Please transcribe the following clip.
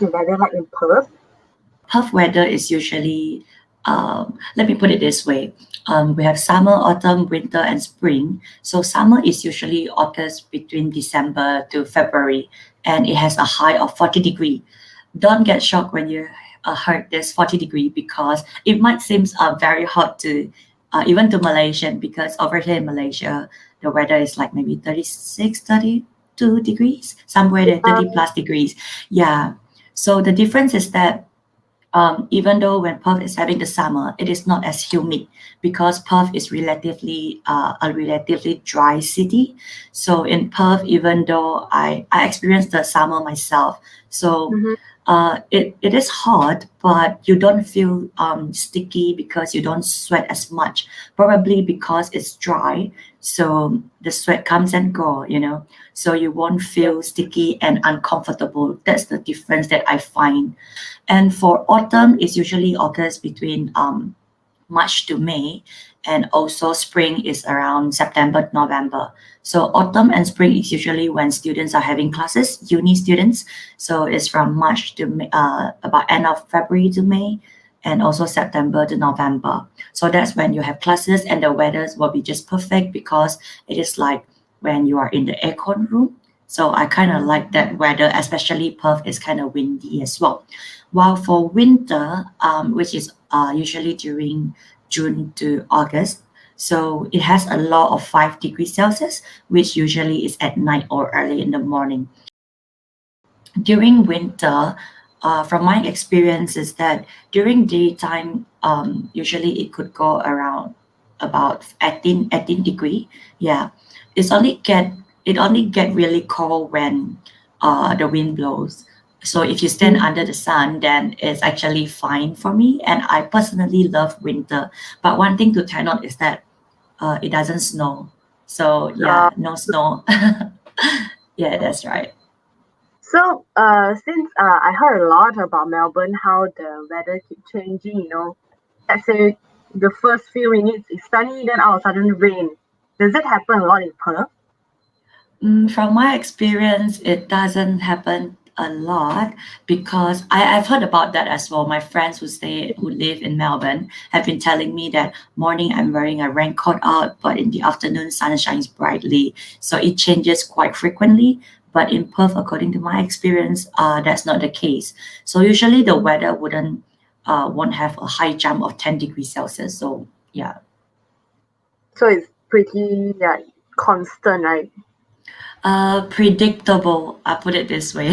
the weather like in Perth? Perth weather is usually, let me put it this way. We have summer, autumn, winter, and spring. So summer is usually occurs between December to February, and it has a high of 40 degree. Don't get shocked when you heard this 40 degree because it might seem very hot to even to Malaysian, because over here in Malaysia, the weather is like maybe 36, 32 degrees, somewhere there, 30 plus degrees. Yeah. So the difference is that even though when Perth is having the summer, it is not as humid because Perth is relatively a relatively dry city. So in Perth, even though I experienced the summer myself, so it is hot, but you don't feel sticky because you don't sweat as much. Probably because it's dry, so the sweat comes and go, so you won't feel sticky and uncomfortable. That's the difference that I find. And for autumn, it's usually occurs between March to May, and also spring is around September to November. So autumn and spring is usually when students are having classes, uni students. So it's from March to May, about end of February to May, and also September to November. So that's when you have classes, and the weather will be just perfect because it is like when you are in the aircon room. So I kind of like that weather, especially Perth is kind of windy as well. While for winter, which is usually during June to August, so it has a low of 5 degrees Celsius, which usually is at night or early in the morning. During winter, from my experience, is that during daytime, usually it could go around about 18 degree. Yeah, it only get really cold when the wind blows. So if you stand under the sun, then it's actually fine for me. And I personally love winter. But one thing to turn on is that it doesn't snow. So yeah, no snow. Yeah, that's right. So, since I heard a lot about Melbourne, how the weather keep changing, let's say the first few minutes is sunny, then all of a sudden rain. Does it happen a lot in Perth? From my experience, it doesn't happen a lot because I've heard about that as well. My friends who live in Melbourne have been telling me that morning I'm wearing a raincoat out, but in the afternoon sun shines brightly. So it changes quite frequently. But in Perth, according to my experience, that's not the case. So usually the weather won't have a high jump of 10 degrees Celsius. So yeah. So it's pretty constant, right? Predictable, I put it this way.